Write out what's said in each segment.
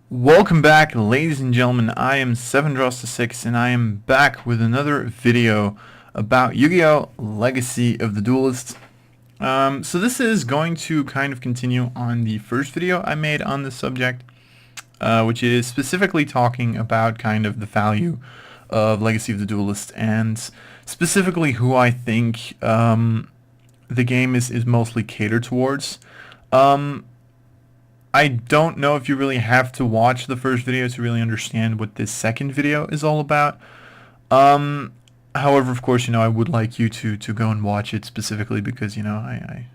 Welcome back, ladies and gentlemen. I am 7Dross6 and I am back with another video about Yu-Gi-Oh! Legacy of the Duelist. So this is going to kind of continue on the first video I made on this subject, which is specifically talking about kind of the value of Legacy of the Duelist and specifically who I think the game is mostly catered towards. I don't know if you really have to watch the first video to really understand what this second video is all about. However, of course, I would like you to go and watch it specifically because, I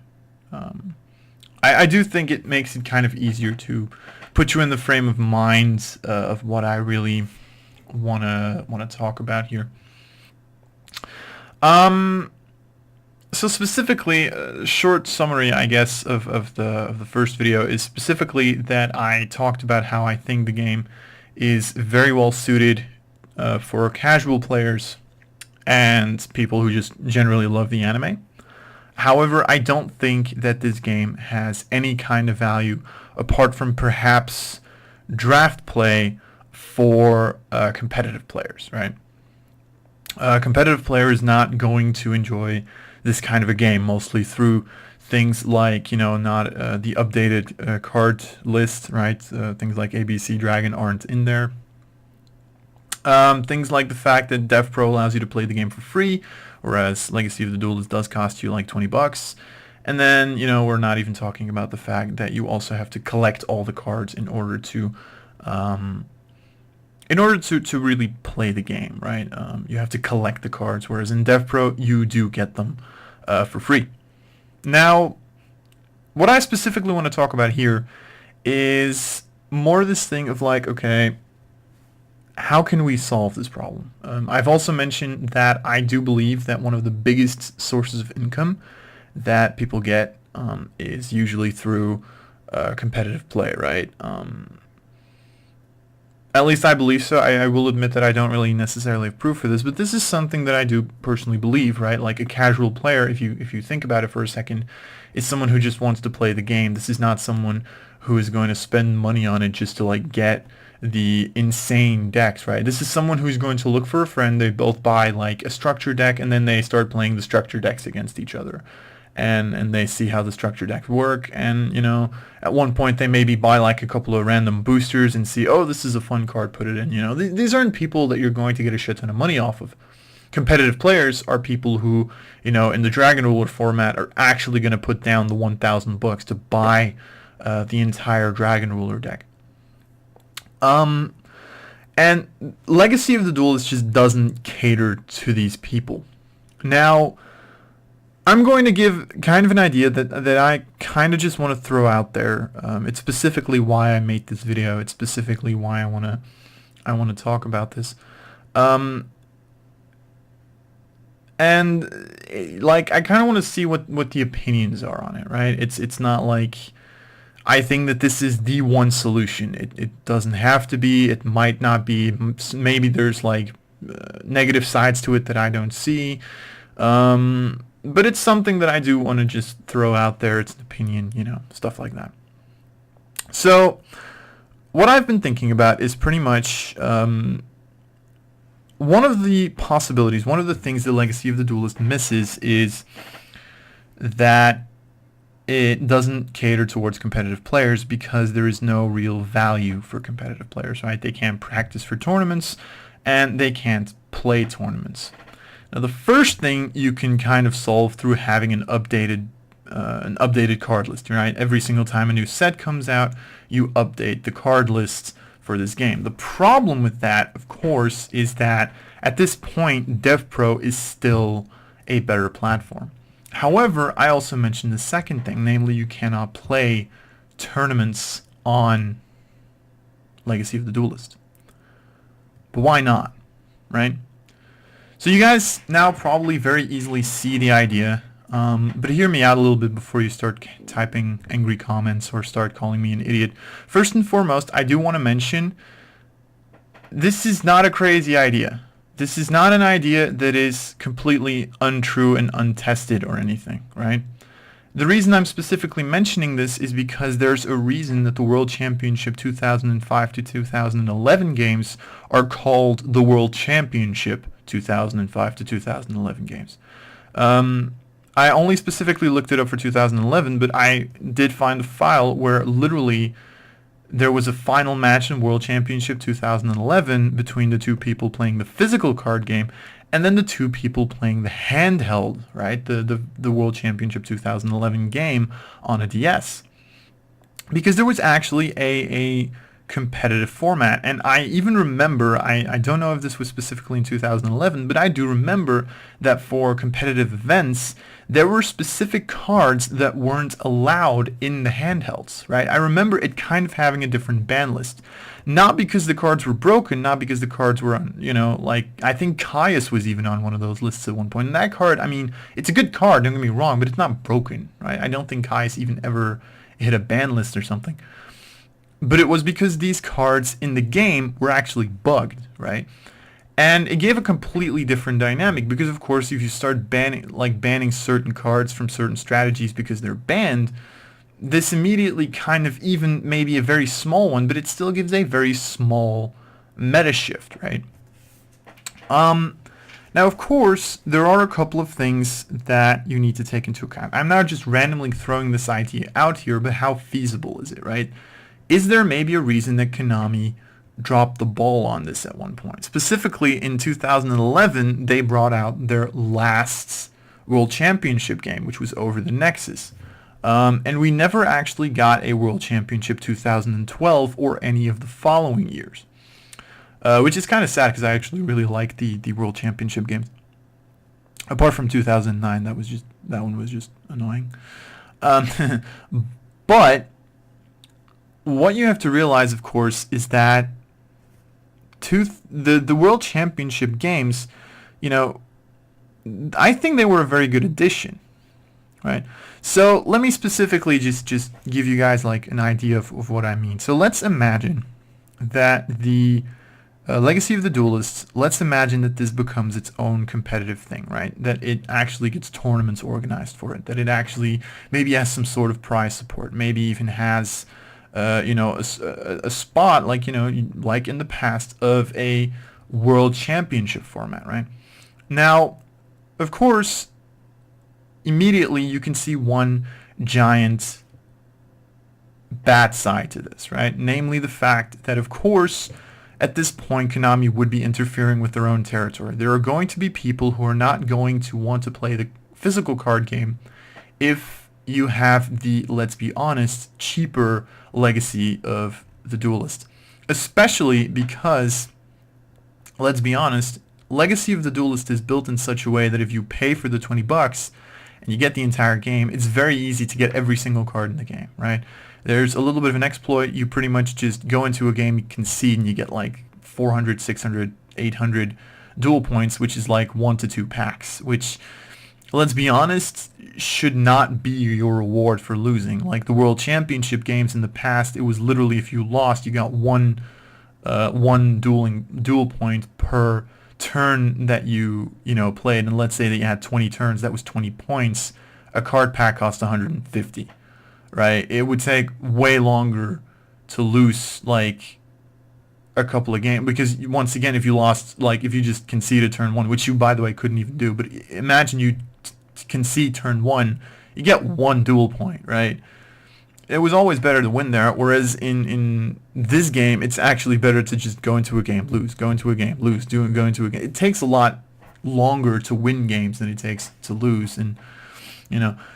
do think it makes it kind of easier to put you in the frame of mind of what I really wanna talk about here. So specifically, a short summary, I guess, of the first video is specifically that I talked about how I think the game is very well suited for casual players and people who just generally love the anime. However, I don't think that this game has any kind of value apart from perhaps draft play for competitive players, right? A competitive player is not going to enjoy this kind of a game, mostly through things like, not the updated card list, right? Things like ABC Dragon aren't in there. Things like the fact that DevPro allows you to play the game for free, whereas Legacy of the Duelist does cost you like $20. And then, we're not even talking about the fact that you also have to collect all the cards in order to really play the game, right? You have to collect the cards, whereas in DevPro, you do get them for free. Now, what I specifically want to talk about here is more this thing of like, okay, how can we solve this problem? I've also mentioned that I do believe that one of the biggest sources of income that people get is usually through competitive play, right? At least I believe so. I will admit that I don't really necessarily have proof for this, but this is something that I do personally believe, right? Like a casual player, if you think about it for a second, is someone who just wants to play the game. This is not someone who is going to spend money on it just to like get the insane decks, right? This is someone who's going to look for a friend. They both buy like a structure deck, and then they start playing the structure decks against each other. And they see how the structure decks work, and at one point they maybe buy like a couple of random boosters and see, oh, this is a fun card, put it in. These aren't people that you're going to get a shit ton of money off of. Competitive players are people who, in the Dragon Ruler format, are actually going to put down the 1,000 bucks to buy the entire Dragon Ruler deck. And Legacy of the Duelist just doesn't cater to these people. Now, I'm going to give kind of an idea that I kind of just want to throw out there. It's specifically why I made this video. It's specifically why I want to talk about this. And like I kind of want to see what the opinions are on it, right? It's not like I think that this is the one solution. It doesn't have to be. It might not be. Maybe there's like negative sides to it that I don't see. But it's something that I do want to just throw out there. It's an opinion, stuff like that. So, what I've been thinking about is pretty much one of the possibilities, one of the things the Legacy of the Duelist misses is that it doesn't cater towards competitive players because there is no real value for competitive players, right? They can't practice for tournaments, and they can't play tournaments. Now, the first thing you can kind of solve through having an updated card list, right? Every single time a new set comes out, you update the card list for this game. The problem with that, of course, is that at this point, DevPro is still a better platform. However, I also mentioned the second thing, namely you cannot play tournaments on Legacy of the Duelist. But why not, right? So you guys now probably very easily see the idea, but hear me out a little bit before you start typing angry comments or start calling me an idiot. First and foremost, I do want to mention this is not a crazy idea. This is not an idea that is completely untrue and untested or anything, right? The reason I'm specifically mentioning this is because there's a reason that the World Championship 2005 to 2011 games are called the World Championship 2005 to 2011 games. I only specifically looked it up for 2011, but I did find a file where literally there was a final match in World Championship 2011 between the two people playing the physical card game and then the two people playing the handheld, right? The World Championship 2011 game on a DS. Because there was actually a competitive format. And I even remember, I don't know if this was specifically in 2011, but I do remember that for competitive events, there were specific cards that weren't allowed in the handhelds, right? I remember it kind of having a different ban list. Not because the cards were broken, not because the cards were, like, I think Caius was even on one of those lists at one point. And that card, I mean, it's a good card, don't get me wrong, but it's not broken, right? I don't think Caius even ever hit a ban list or something. But it was because these cards in the game were actually bugged, right? And it gave a completely different dynamic because, of course, if you start banning certain cards from certain strategies because they're banned, this immediately kind of, even maybe a very small one, but it still gives a very small meta shift, right? Now, of course, there are a couple of things that you need to take into account. I'm not just randomly throwing this idea out here, but how feasible is it, right? Is there maybe a reason that Konami dropped the ball on this at one point? Specifically, in 2011, they brought out their last World Championship game, which was over the Nexus. And we never actually got a World Championship 2012 or any of the following years. Which is kind of sad because I actually really like the World Championship games. Apart from 2009, that one was just annoying. But what you have to realize, of course, is that the World Championship games, I think they were a very good addition, right? So let me specifically just give you guys like an idea of what I mean. So let's imagine that the Legacy of the Duelists, let's imagine that this becomes its own competitive thing, right? That it actually gets tournaments organized for it, that it actually maybe has some sort of prize support, maybe even has a spot like like in the past of a World Championship format, right? Now, of course, immediately you can see one giant bad side to this, right? Namely the fact that, of course, at this point, Konami would be interfering with their own territory. There are going to be people who are not going to want to play the physical card game if you have the, let's be honest, cheaper Legacy of the Duelist. Especially because, let's be honest, Legacy of the Duelist is built in such a way that if you pay for the $20 and you get the entire game, it's very easy to get every single card in the game, right? There's a little bit of an exploit. You pretty much just go into a game, you concede, and you get like 400, 600, 800 duel points, which is like 1 to 2 packs, which, let's be honest, should not be your reward for losing. Like the World Championship games in the past, it was literally if you lost, you got one duel point per turn that you played. And let's say that you had 20 turns, that was 20 points. A card pack cost 150. Right? It would take way longer to lose like a couple of games because once again, if you lost, like if you just conceded turn one, which you by the way couldn't even do, but imagine you concede turn one, you get one duel point, right? It was always better to win there, whereas in this game, it's actually better to just go into a game, lose, go into a game, lose, go into a game. It takes a lot longer to win games than it takes to lose, and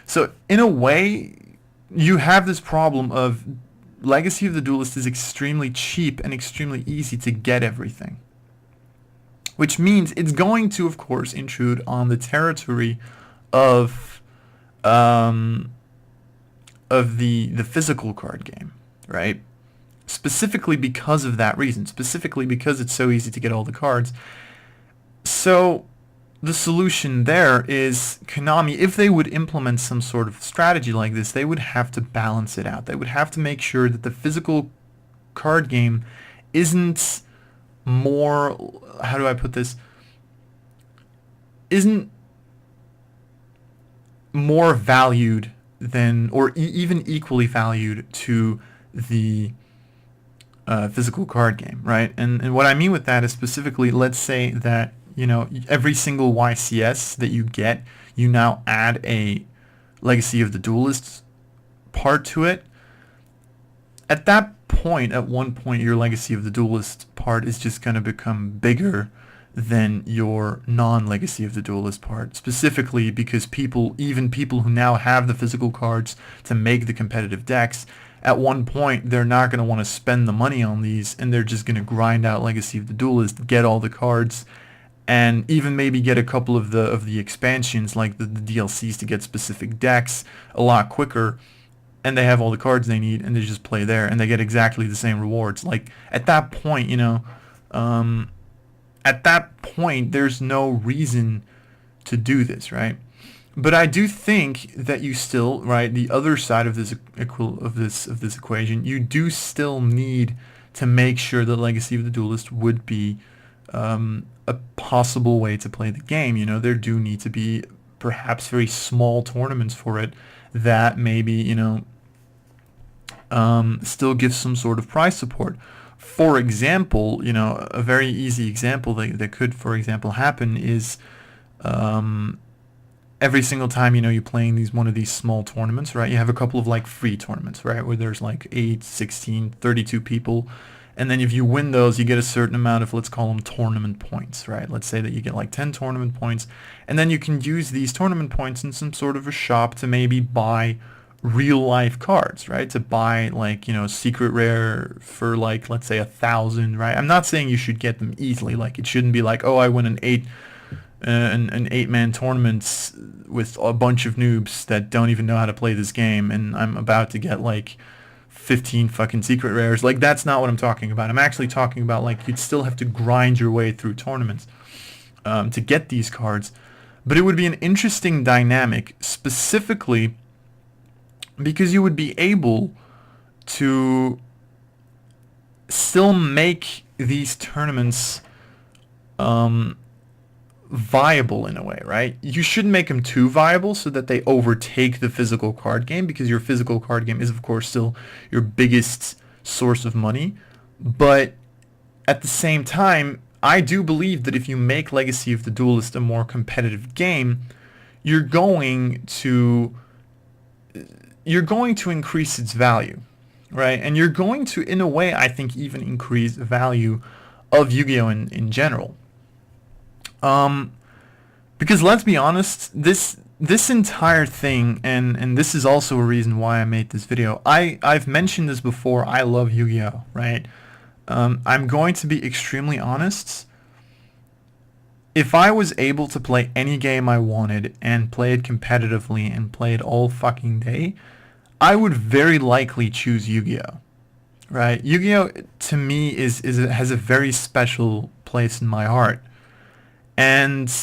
so in a way, you have this problem of Legacy of the Duelist is extremely cheap and extremely easy to get everything. Which means it's going to, of course, intrude on the territory of the physical card game, right? Specifically because of that reason. Specifically because it's so easy to get all the cards. So the solution there is Konami, if they would implement some sort of strategy like this, they would have to balance it out. They would have to make sure that the physical card game isn't more, how do I put this, isn't more valued than, or even equally valued to the physical card game, right? And what I mean with that is specifically, let's say that, you know, every single YCS that you get, you now add a Legacy of the Duelist part to it. At that point, at one point, your Legacy of the Duelist part is just going to become bigger than your non-Legacy of the Duelist part, specifically because people, even people who now have the physical cards to make the competitive decks, at one point they're not going to want to spend the money on these, and they're just going to grind out Legacy of the Duelist, get all the cards, and even maybe get a couple of the expansions, like the DLCs, to get specific decks a lot quicker, and they have all the cards they need, and they just play there, and they get exactly the same rewards. Like, at that point, you know, at that point, there's no reason to do this, right? But I do think that you still, right, the other side of this equation, you do still need to make sure that Legacy of the Duelist would be a possible way to play the game. You know, there do need to be perhaps very small tournaments for it that maybe, you know, still give some sort of prize support. For example, you know, a very easy example that could, for example, happen is every single time, you know, you're playing one of these small tournaments, right? You have a couple of like free tournaments, right? Where there's like 8, 16, 32 people. And then if you win those, you get a certain amount of, let's call them tournament points, right? Let's say that you get like 10 tournament points. And then you can use these tournament points in some sort of a shop to maybe buy real life cards, right? To buy like, you know, secret rare for like, let's say 1,000, right? I'm not saying you should get them easily. Like, it shouldn't be like, oh, I win an 8-man tournament with a bunch of noobs that don't even know how to play this game, and I'm about to get like 15 fucking secret rares. Like, that's not what I'm talking about. I'm actually talking about, like, you'd still have to grind your way through tournaments to get these cards. But it would be an interesting dynamic, specifically because you would be able to still make these tournaments viable in a way, right? You shouldn't make them too viable so that they overtake the physical card game, because your physical card game is, of course, still your biggest source of money. But at the same time, I do believe that if you make Legacy of the Duelist a more competitive game, you're going to increase its value, right? And you're going to, in a way, I think, even increase the value of Yu-Gi-Oh! in general. Because let's be honest, this entire thing, and this is also a reason why I made this video. I've mentioned this before. I love Yu-Gi-Oh! Right? I'm going to be extremely honest. If I was able to play any game I wanted and play it competitively and play it all fucking day, I would very likely choose Yu-Gi-Oh! Right? Yu-Gi-Oh! To me has a very special place in my heart. And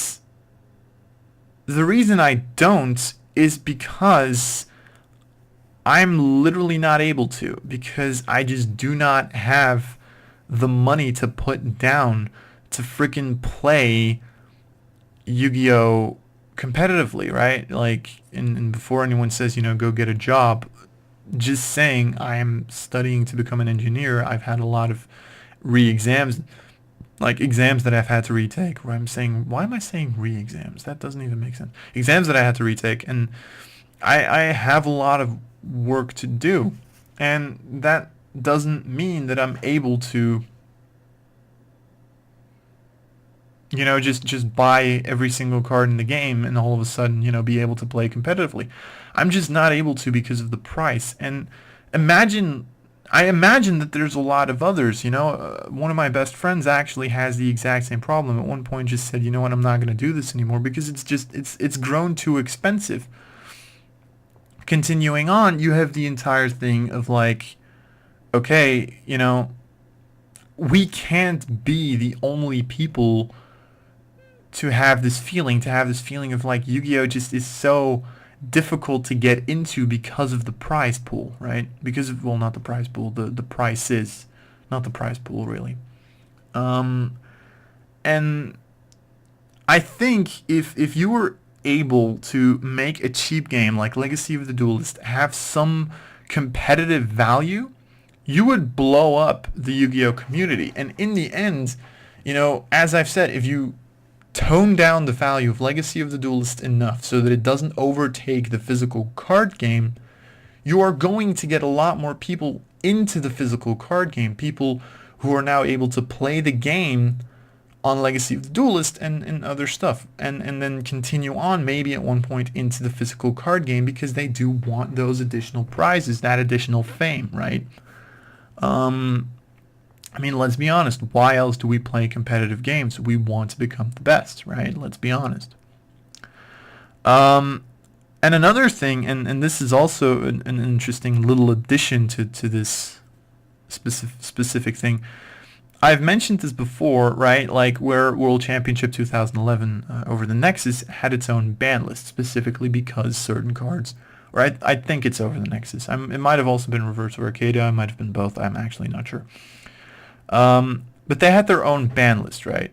the reason I don't is because I'm literally not able to, because I just do not have the money to put down to freaking play Yu-Gi-Oh! Competitively, right? Like, and before anyone says, you know, go get a job, just saying I'm studying to become an engineer, I've had a lot of re-exams, like exams that I've had to retake, where I'm saying, why am I saying re-exams? That doesn't even make sense. Exams that I had to retake, and I have a lot of work to do, and that doesn't mean that I'm able to, you know, just buy every single card in the game and all of a sudden, you know, be able to play competitively. I'm just not able to because of the price. And I imagine that there's a lot of others, you know. One of my best friends actually has the exact same problem. At one point just said, you know what, I'm not going to do this anymore because it's grown too expensive. Continuing on, you have the entire thing of like, okay, you know, we can't be the only people to have this feeling of like Yu-Gi-Oh! Just is so difficult to get into because of the prize pool, right? Because of, well, not the prize pool, the prices, not the prize pool, really. And I think if you were able to make a cheap game like Legacy of the Duelist have some competitive value, you would blow up the Yu-Gi-Oh community. And in the end, as I've said, if you tone down the value of Legacy of the Duelist enough so that it doesn't overtake the physical card game, you are going to get a lot more people into the physical card game, people who are now able to play the game on Legacy of the Duelist and other stuff, and then continue on maybe at one point into the physical card game because they do want those additional prizes, that additional fame, right? I mean, let's be honest. Why else do we play competitive games? We want to become the best, right? Let's be honest. And another thing, and this is also an interesting little addition to this specific thing. I've mentioned this before, right? Like where World Championship 2011 over the Nexus had its own ban list, specifically because certain cards, or I think it's over the Nexus. It might have also been Reverse or Arcadia. It might have been both. I'm actually not sure. But they had their own ban list, right?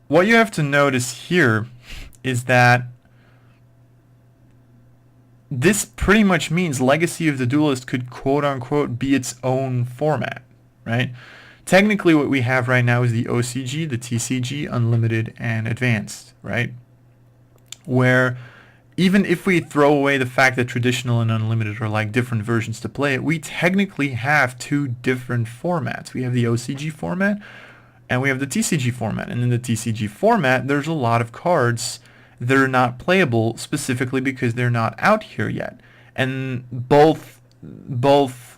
What you have to notice here is that this pretty much means Legacy of the Duelist could quote-unquote be its own format, right? Technically what we have right now is the OCG, the TCG, Unlimited, and Advanced, right? Where even if we throw away the fact that Traditional and Unlimited are like different versions to play it, we technically have two different formats. We have the OCG format and we have the TCG format. And in the TCG format, there's a lot of cards that are not playable specifically because they're not out here yet. And both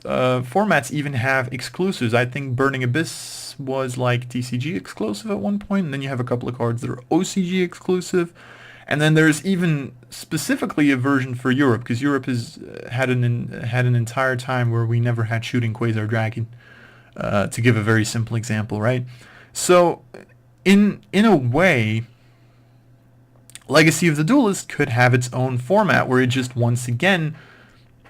formats even have exclusives. I think Burning Abyss was like TCG exclusive at one point, and then you have a couple of cards that are OCG exclusive. And then there's even specifically a version for Europe, because Europe has had an entire time where we never had Shooting Quasar Dragon, to give a very simple example, right? So, in a way, Legacy of the Duelist could have its own format where it just once again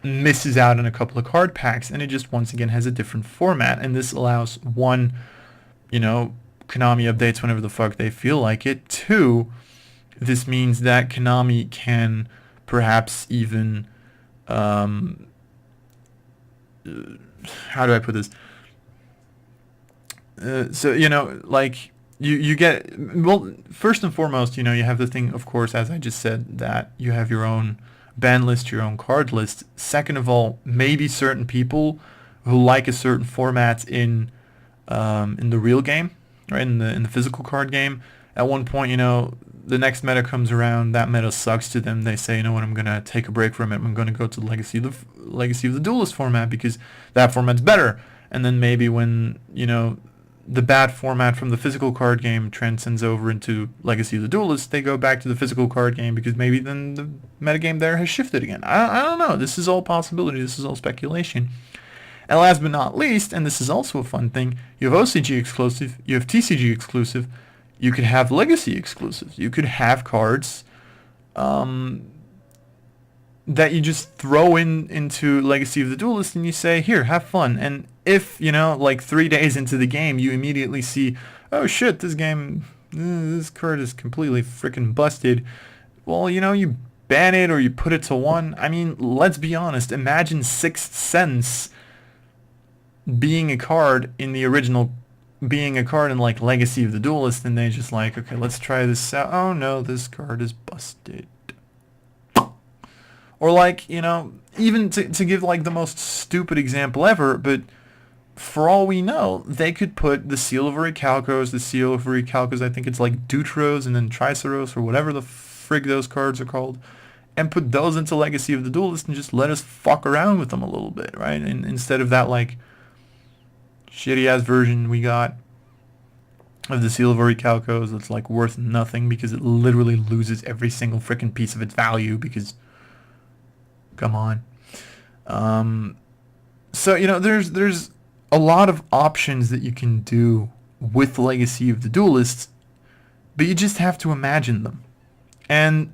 misses out on a couple of card packs, and it just once again has a different format. And this allows one, Konami updates whenever the fuck they feel like it. Two, this means that Konami can perhaps even, how do I put this? You get, well, first and foremost, you have the thing, of course, as I just said, that you have your own ban list, your own card list. Second of all, maybe certain people who like a certain format in the real game, right, in the physical card game, at one point, the next meta comes around, that meta sucks to them. They say, you know what, I'm gonna take a break from it. I'm gonna go to the Legacy of the Duelist format because that format's better. And then maybe when the bad format from the physical card game transcends over into Legacy of the Duelist, they go back to the physical card game because maybe then the metagame there has shifted again. I don't know. This is all possibility. This is all speculation. And last but not least, and this is also a fun thing, you have OCG exclusive, you have TCG exclusive, you could have Legacy exclusives. You could have cards that you just throw into Legacy of the Duelist and you say, here, have fun. And if, like 3 days into the game, you immediately see, oh shit, this card is completely freaking busted. Well, you ban it or you put it to 1. I mean, let's be honest. Imagine Sixth Sense being a card in the original, being a card in like Legacy of the Duelist, and they just like, okay, let's try this out. Oh no, this card is busted. Or like, even to give like the most stupid example ever, but for all we know, they could put the Seal of Recalcos, I think it's like Dutros and then Triceros or whatever the frig those cards are called, and put those into Legacy of the Duelist and just let us fuck around with them a little bit, right? And instead of that like shitty ass version we got of the Seal of Recalcos that's like worth nothing because it literally loses every single freaking piece of its value because, come on. So, there's a lot of options that you can do with Legacy of the Duelist, but you just have to imagine them. And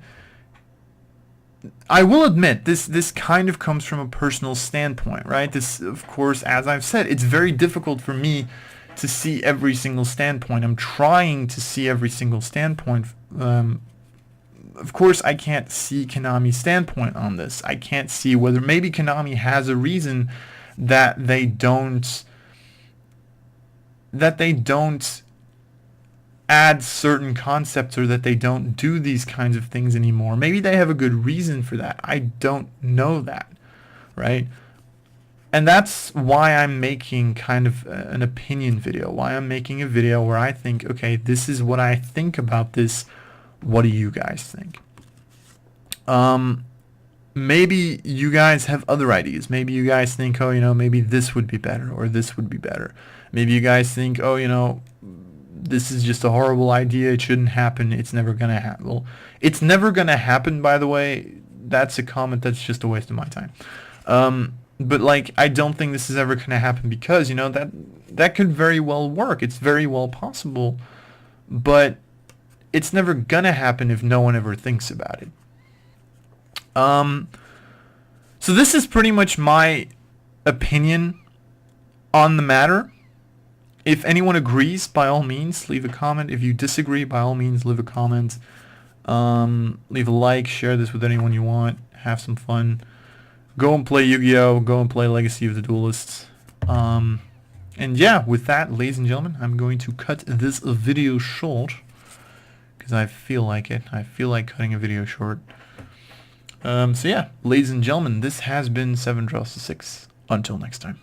I will admit, this kind of comes from a personal standpoint, right? This, of course, as I've said, it's very difficult for me to see every single standpoint. I'm trying to see every single standpoint of course, I can't see Konami's standpoint on this. I can't see whether maybe Konami has a reason that they don't add certain concepts, or that they don't do these kinds of things anymore. Maybe they have a good reason for that. I don't know that, right? And that's why I'm making kind of an opinion video, why I'm making a video where I think, okay, this is what I think about this. What do you guys think? Maybe you guys have other ideas. Maybe you guys think, oh, maybe this would be better, or this would be better. Maybe you guys think, oh, this is just a horrible idea. It shouldn't happen. It's never going to happen. Well, it's never going to happen, by the way. That's a comment that's just a waste of my time. But like, I don't think this is ever going to happen because, that could very well work. It's very well possible. But it's never going to happen if no one ever thinks about it. So this is pretty much my opinion on the matter. If anyone agrees, by all means, leave a comment. If you disagree, by all means, leave a comment. Leave a like, share this with anyone you want, have some fun. Go and play Yu-Gi-Oh! Go and play Legacy of the Duelists. And yeah, with that, ladies and gentlemen, I'm going to cut this video short. Because I feel like it. I feel like cutting a video short. So yeah, ladies and gentlemen, this has been 7 Draws to 6. Until next time.